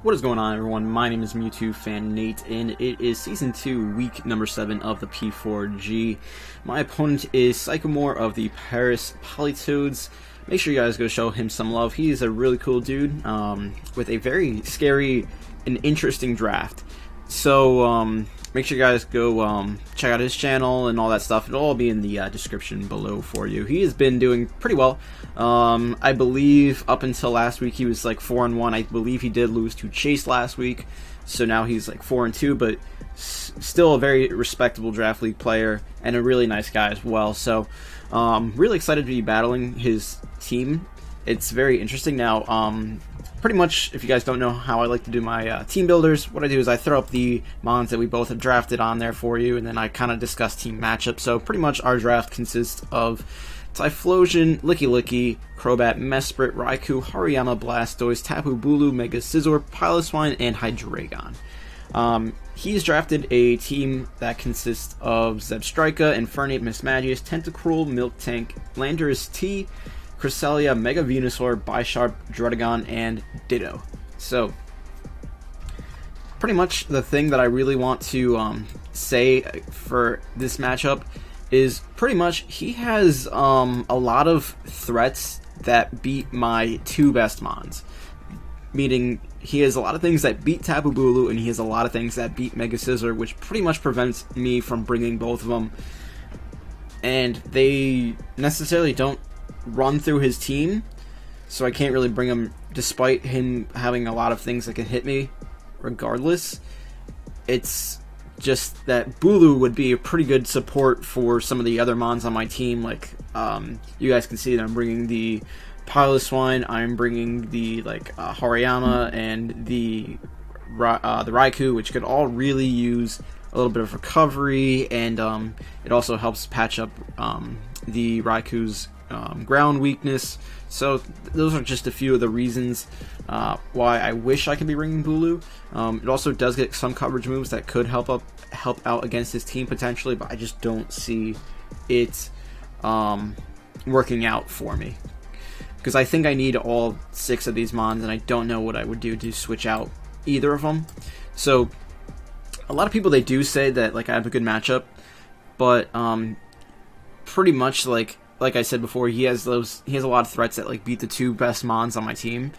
What is going on, everyone? My name is Mewtwo Fan Nate, and it is Season 2, Week number 7 of the P4G. My opponent is Cykomore of the Paris Politoeds. Make sure you guys go show him some love. He is a really cool dude with a very scary and interesting draft. So make sure you guys go check out his channel and all that stuff. It'll all be in the description below for you. He has been doing pretty well. I believe up until last week he was like 4-1. I believe he did lose to Chase last week, so now he's like 4-2, but still a very respectable draft league player and a really nice guy as well. So really excited to be battling his team. It's very interesting. Now pretty much, if you guys don't know how I like to do my team builders, what I do is I throw up the mons that we both have drafted on there for you, and then I kind of discuss team matchups. So pretty much our draft consists of Typhlosion, Licky, Crobat, Mesprit, Raikou, Hariyama, Blastoise, Tapu Bulu, Mega Scizor, Piloswine, and Hydreigon. He's drafted a team that consists of Zebstrika, Infernape, Mismagius, Tentacruel, Miltank, lando-t, Cresselia, Mega Venusaur, Bisharp, Druddigon, and Ditto. So, pretty much the thing that I really want to say for this matchup is pretty much he has a lot of threats that beat my two best mons. Meaning, he has a lot of things that beat Tapu Bulu, and he has a lot of things that beat Mega Scizor, which pretty much prevents me from bringing both of them. And they necessarily don't run through his team, so I can't really bring him, despite him having a lot of things that can hit me regardless. It's just that Bulu would be a pretty good support for some of the other mons on my team. Like you guys can see that I'm bringing the Piloswine, I'm bringing the Hariyama, and the Raikou, which could all really use a little bit of recovery, and it also helps patch up the Raikou's ground weakness. So those are just a few of the reasons why I wish I could be bringing Bulu. It also does get some coverage moves that could help out against his team potentially, but I just don't see it working out for me, because I think I need all 6 of these mons, and I don't know what I would do to switch out either of them. So a lot of people, they do say that I have a good matchup, but pretty much like I said before, he has a lot of threats that beat the two best mons on my team.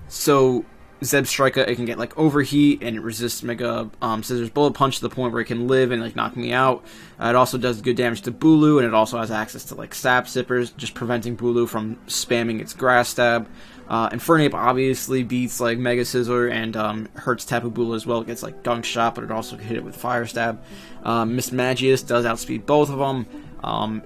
So Zebstrika, it can get overheat, and it resists Mega Scizor's Bullet Punch to the point where it can live and knock me out. It also does good damage to Bulu, and it also has access to Sap Sippers, just preventing Bulu from spamming its Grass Stab. Infernape obviously beats Mega Scizor and hurts Tapu Bulu as well. It gets Gunk Shot, but it also can hit it with Fire Stab. Mismagius does outspeed both of them.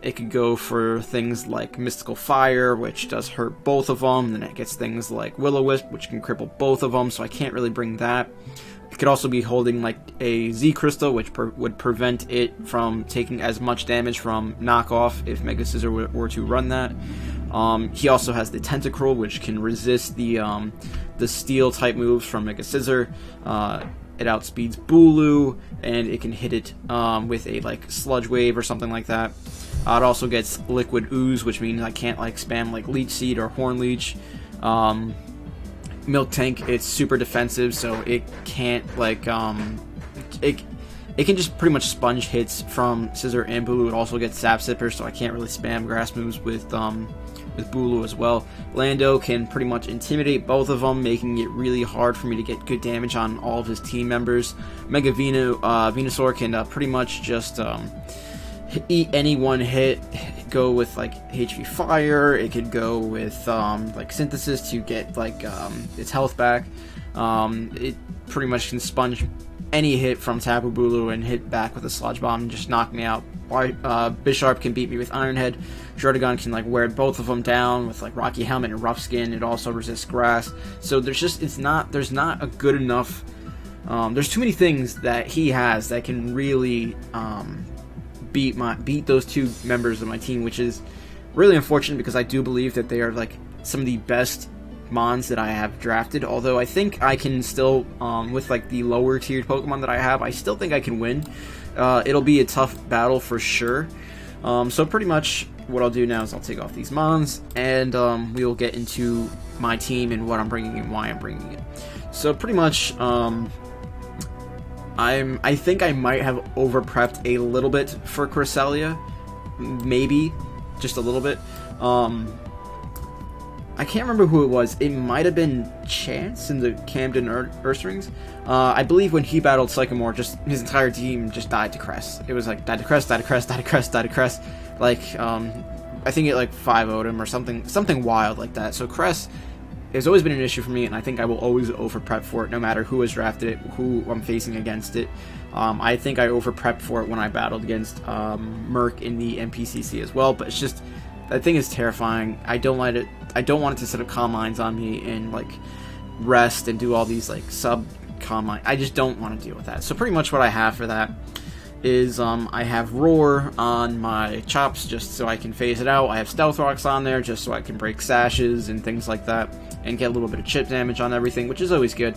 It could go for things like Mystical Fire, which does hurt both of them. Then it gets things like Will-O-Wisp, which can cripple both of them, so I can't really bring that. It could also be holding a Z-Crystal, which would prevent it from taking as much damage from knockoff if Mega Scizor were to run that. He also has the Tentacruel, which can resist the Steel type moves from Mega Scizor. It outspeeds Bulu, and it can hit it with a Sludge Wave or something like that. It also gets Liquid Ooze, which means I can't spam Leech Seed or Horn Leech. Miltank, it's super defensive, so it can't it can just pretty much sponge hits from Scizor and Bulu. It also gets Sap Sipper, so I can't really spam grass moves with Bulu as well. Lando can pretty much intimidate both of them, making it really hard for me to get good damage on all of his team members. Mega Venusaur can pretty much just eat any one hit, go with HV Fire. It could go with Synthesis to get its health back. It pretty much can sponge any hit from Tapu Bulu and hit back with a Sludge Bomb and just knock me out. Bisharp can beat me with Iron Head. Druddigon can wear both of them down with Rocky Helmet and Rough Skin. It also resists grass. So there's not a good enough. There's too many things that he has that can really beat those two members of my team, which is really unfortunate, because I do believe that they are some of the best mons that I have drafted. Although I think I can still, with the lower tiered Pokemon that I have, I still think I can win. It'll be a tough battle for sure. So pretty much what I'll do now is I'll take off these mons, and we will get into my team and what I'm bringing and why I'm bringing it. So pretty much, I think I might have over-prepped a little bit for Cresselia. Maybe. Just a little bit. I can't remember who it was. It might have been Chance in the Camden Earthrings. I believe when he battled Cykomore, just his entire team just died to Cress. It was like, died to Cress, died to Cress, died to Cress, died to Cress. Like, I think it like 5-0'd him or something wild like that. So Cress has always been an issue for me, and I think I will always over-prep for it, no matter who has drafted it, who I'm facing against it. I think I over-prepped for it when I battled against Merc in the NPCC as well, but it's just, that thing is terrifying. I don't want it to set up comm mines on me and like rest and do all these like sub comm mines. I just don't want to deal with that. So pretty much what I have for that is I have Roar on my chops just so I can phase it out. I have Stealth Rocks on there just so I can break sashes and things like that and get a little bit of chip damage on everything, which is always good.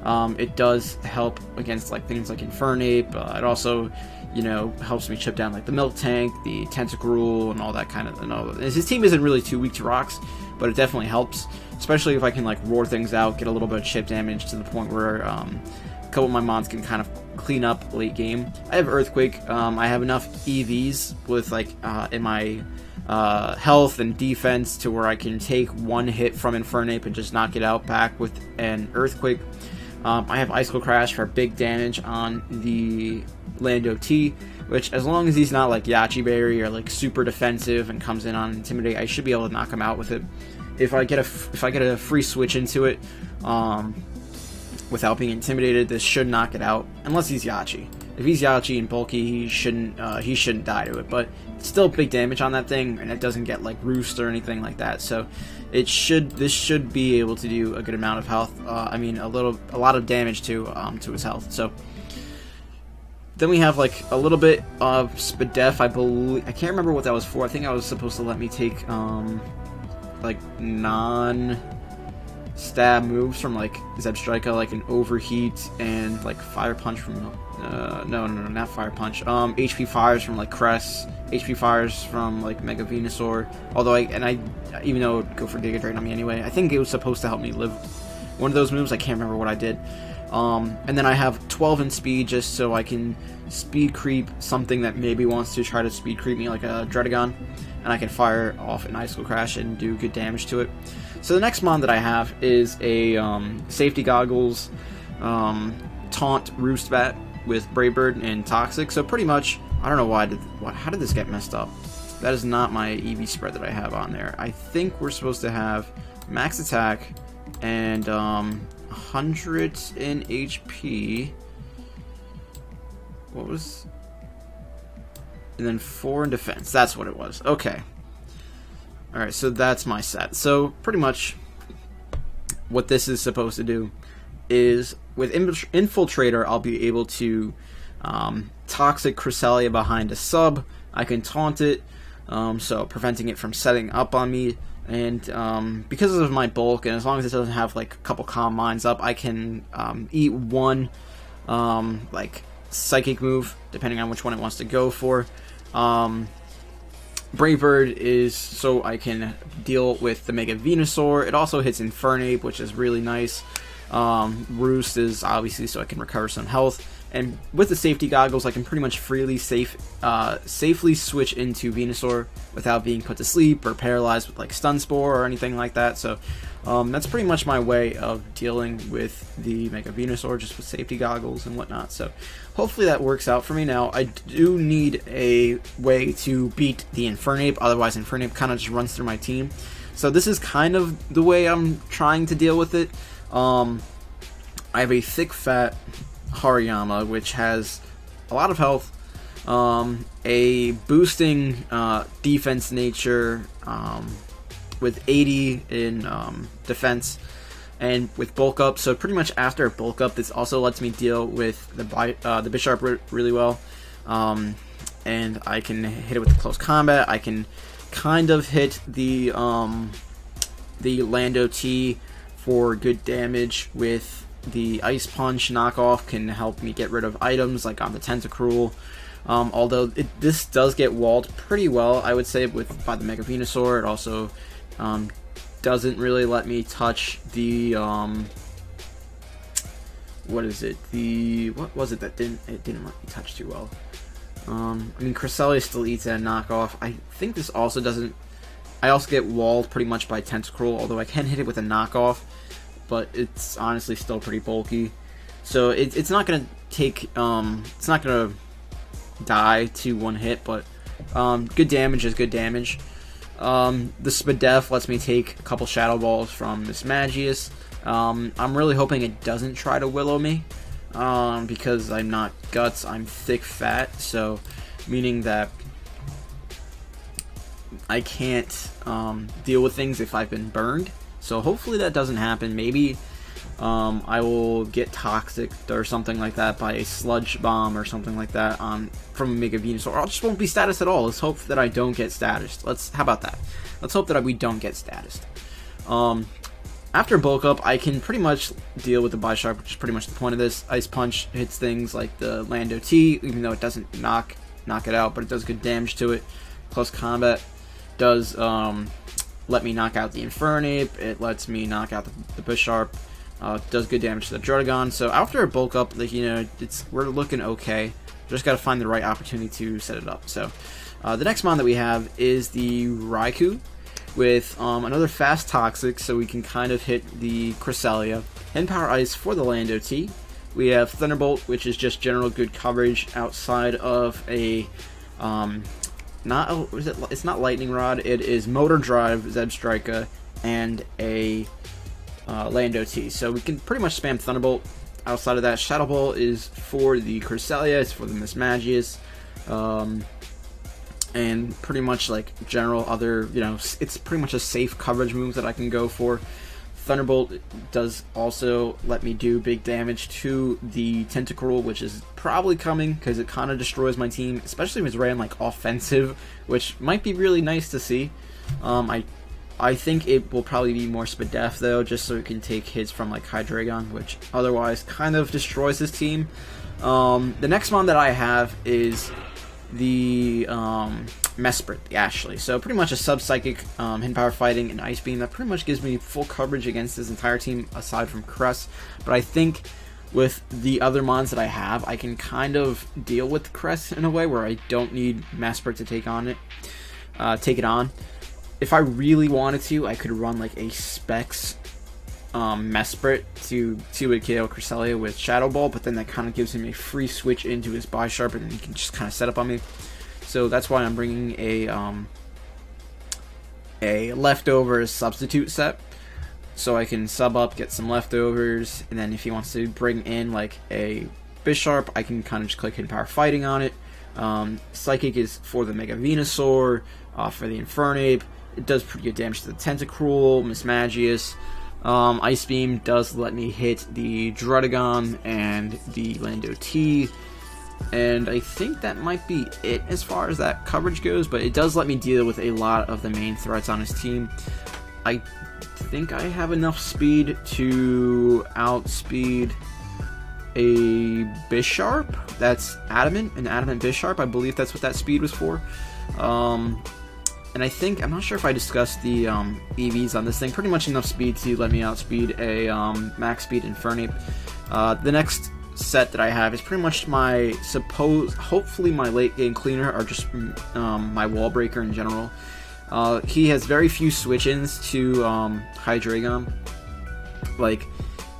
It does help against like things like Infernape. It also, you know, helps me chip down like the Milk Tank, the Tentacruel, and all that kind of. His team isn't really too weak to rocks, but it definitely helps, especially if I can like roar things out, get a little bit of chip damage to the point where a couple of my mons can kind of clean up late game. I have Earthquake. I have enough EVs with like in my health and defense to where I can take one hit from Infernape and just knock it out back with an Earthquake. I have Icicle Crash for big damage on the lando-t, which as long as he's not like Yachi Berry or like super defensive and comes in on Intimidate, I should be able to knock him out with it. If I get a free switch into it, without being intimidated, this should knock it out. Unless he's Yachi. If he's Yachi and bulky, he shouldn't die to it. But it's still big damage on that thing, and it doesn't get like roost or anything like that. So this should be able to do a good amount of health. I mean, a lot of damage to his health. So then we have like a little bit of Spadef. I believe, I can't remember what that was for. I think I was supposed to let me take like non-stab moves from like Zebstrika, like an Overheat and like Fire Punch from no, not Fire Punch. HP Fires from like Cress, HP Fires from like Mega Venusaur. Although I even though it would go for Giga Drain on me anyway, I think it was supposed to help me live one of those moves. I can't remember what I did. And then I have 12 in speed just so I can speed creep something that maybe wants to try to speed creep me, like a Dredagon, and I can fire off an Icicle Crash and do good damage to it. So the next mon that I have is a Safety Goggles Taunt Roostbat with Brave Bird and Toxic. So pretty much, I don't know how did this get messed up? That is not my EV spread that I have on there. I think we're supposed to have max attack and 100 in HP. What was? And then 4 in defense. That's what it was. Okay. Alright, so that's my set. So pretty much what this is supposed to do is with Infiltrator, I'll be able to Toxic Cresselia behind a sub. I can taunt it, so preventing it from setting up on me. And because of my bulk, and as long as it doesn't have like a couple comm mines up, I can eat one like psychic move, depending on which one it wants to go for. Brave Bird is so I can deal with the Mega Venusaur. It also hits Infernape, which is really nice. Roost is obviously so I can recover some health. And with the Safety Goggles, I can pretty much freely safely switch into Venusaur without being put to sleep or paralyzed with like Stun Spore or anything like that. So that's pretty much my way of dealing with the Mega Venusaur, just with Safety Goggles and whatnot. So hopefully that works out for me. Now, I do need a way to beat the Infernape, otherwise Infernape kind of just runs through my team. So this is kind of the way I'm trying to deal with it. I have a thick, fat Hariyama, which has a lot of health, a boosting defense nature with 80 in defense, and with bulk up. So pretty much after bulk up, this also lets me deal with the bisharp really well, and I can hit it with close combat. I can kind of hit the lando-t for good damage with the Ice Punch knockoff, can help me get rid of items like on the Tentacruel. Although this does get walled pretty well, I would say, by the Mega Venusaur. It also doesn't really let me touch the what is it? What was it that didn't let me touch too well? I mean, Cresselia still eats a knockoff. I think this also doesn't. I also get walled pretty much by Tentacruel, although I can hit it with a knockoff, but it's honestly still pretty bulky. So it's not gonna take. It's not gonna die to one hit, but good damage is good damage. The Spadef lets me take a couple Shadow Balls from Mismagius. I'm really hoping it doesn't try to Willow me, because I'm not Guts, I'm thick fat, so meaning that I can't deal with things if I've been burned. So hopefully that doesn't happen. Maybe I will get toxic or something like that by a Sludge Bomb or something like that from a Mega Venusaur, or I just won't be status at all. Let's hope that I don't get status. How about that? Let's hope that we don't get status. After bulk up, I can pretty much deal with the Bisharp, which is pretty much the point of this. Ice Punch hits things like the lando-t, even though it doesn't knock it out, but it does good damage to it. Close combat does let me knock out the Infernape. It lets me knock out the Bisharp. Does good damage to the Druddigon. So after a bulk up, like, you know, we're looking okay. Just got to find the right opportunity to set it up. So the next mon that we have is the Raikou with another fast toxic, so we can kind of hit the Cresselia. And Power Ice for the lando-t. We have Thunderbolt, which is just general good coverage outside of a it's not Lightning Rod. It is Motor Drive, Zebstrika, and a lando-t. So we can pretty much spam Thunderbolt. Outside of that, Shadow Ball is for the Cresselia, it's for the Mismagius, and pretty much like general other, you know, it's pretty much a safe coverage move that I can go for. Thunderbolt does also let me do big damage to the Tentacruel, which is probably coming because it kind of destroys my team, especially if it's ran like offensive, which might be really nice to see. I think it will probably be more Spadef though, just so it can take hits from like Hydreigon, which otherwise kind of destroys his team. The next one that I have is the Mesprit, the Ashley. So pretty much a sub-psychic, hidden power fighting, and Ice Beam that pretty much gives me full coverage against his entire team aside from Cress. But I think with the other mons that I have, I can kind of deal with Cress in a way where I don't need Mesprit to take it on. If I really wanted to, I could run like a Specs Mesprit to KO Cresselia with Shadow Ball, but then that kind of gives him a free switch into his Bisharp, and then he can just kind of set up on me. So that's why I'm bringing a leftovers substitute set, so I can sub up, get some leftovers, and then if he wants to bring in like a Bisharp, I can kind of just click Hidden Power Fighting on it. Psychic is for the Mega Venusaur, for the Infernape. It does pretty good damage to the Tentacruel, Mismagius. Ice Beam does let me hit the Druddigon and the lando-t. And I think that might be it as far as that coverage goes, but it does let me deal with a lot of the main threats on his team. I think I have enough speed to outspeed a Bisharp that's Adamant, an Adamant Bisharp. I believe that's what that speed was for. And I think, I'm not sure if I discussed the EVs on this thing, pretty much enough speed to let me outspeed a max speed Infernape. The next set that I have is pretty much my hopefully my late game cleaner, or just my wall breaker in general. He has very few switch-ins to Hydreigon. Like,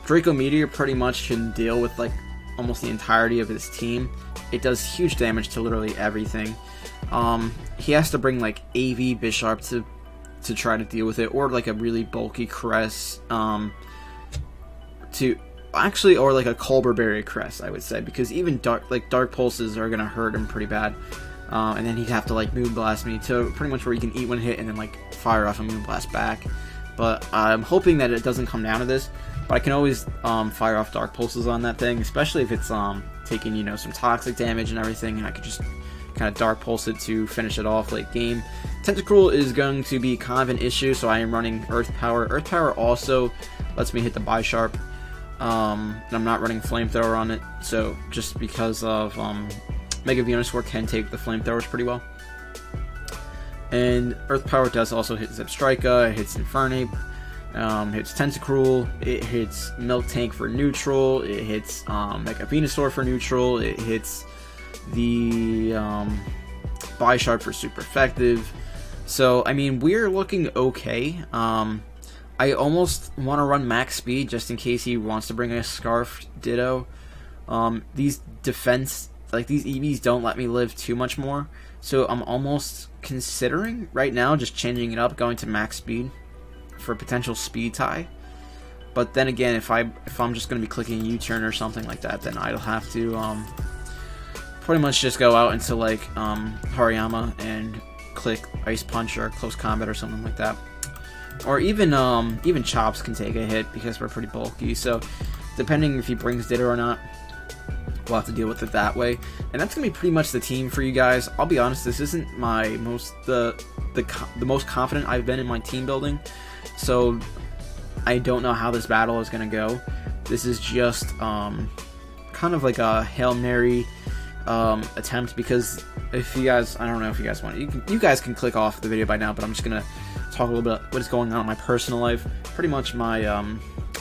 Draco Meteor pretty much can deal with like almost the entirety of his team. It does huge damage to literally everything. He has to bring like AV Bisharp to try to deal with it, or like a really bulky Cress, or like a Colberberry Cress, I would say, because even dark pulses are gonna hurt him pretty bad. And then he'd have to like Moonblast me to pretty much where he can eat one hit and then like fire off a Moonblast back. But I'm hoping that it doesn't come down to this. But I can always fire off Dark Pulses on that thing, especially if it's taking, you know, some toxic damage and everything, and I could just kind of Dark Pulse it to finish it off late game. Tentacruel is going to be kind of an issue, so I am running Earth Power. Earth Power also lets me hit the Bisharp, and I'm not running Flamethrower on it, so just because of Mega Venusaur can take the Flamethrowers pretty well. And Earth Power does also hit Zebstrika, it hits Infernape. Hits Tentacruel, it hits Milk Tank for neutral, it hits Mega Venusaur for neutral, it hits the bisharp for super effective. So, I mean, we're looking okay. I almost want to run max speed just in case he wants to bring a Scarf Ditto. These defense, like these EVs don't let me live too much more. So I'm almost considering right now just changing it up, going to max speed for a potential speed tie. But then again, if I'm just going to be clicking U-turn or something like that, then I'll have to pretty much just go out into like Hariyama and click Ice Punch or Close Combat or something like that. Or even Chops can take a hit because we're pretty bulky. So depending if he brings Ditto or not, we'll have to deal with it that way. And that's gonna be pretty much the team for you guys. I'll be honest, this isn't my the most confident I've been in my team building. So I don't know how this battle is gonna go. This is just kind of like a Hail Mary attempt, because if you guys, I don't know if you guys want it, you guys can click off the video by now, but I'm just gonna talk a little bit about what is going on in my personal life. Pretty much my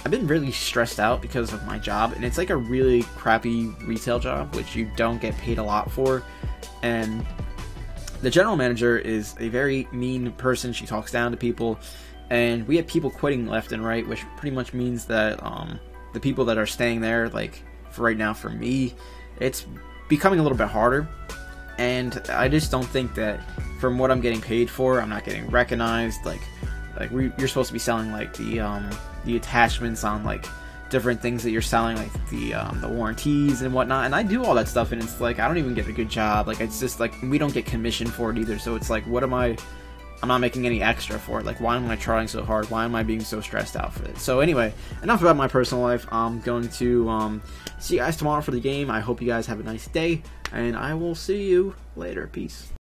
I've been really stressed out because of my job, and it's like a really crappy retail job which you don't get paid a lot for, and the general manager is a very mean person. She talks down to people, and we have people quitting left and right, which pretty much means that the people that are staying there, like for right now, for me, it's becoming a little bit harder. And I just don't think that from what I'm getting paid for, I'm not getting recognized. Like you're supposed to be selling like the attachments on like different things that you're selling, like the warranties and whatnot. And I do all that stuff, and it's like I don't even get a good job. Like it's just like we don't get commission for it either. So it's like, what am I? I'm not making any extra for it. Like, why am I trying so hard? Why am I being so stressed out for it? So anyway, enough about my personal life. I'm going to see you guys tomorrow for the game. I hope you guys have a nice day, and I will see you later. Peace.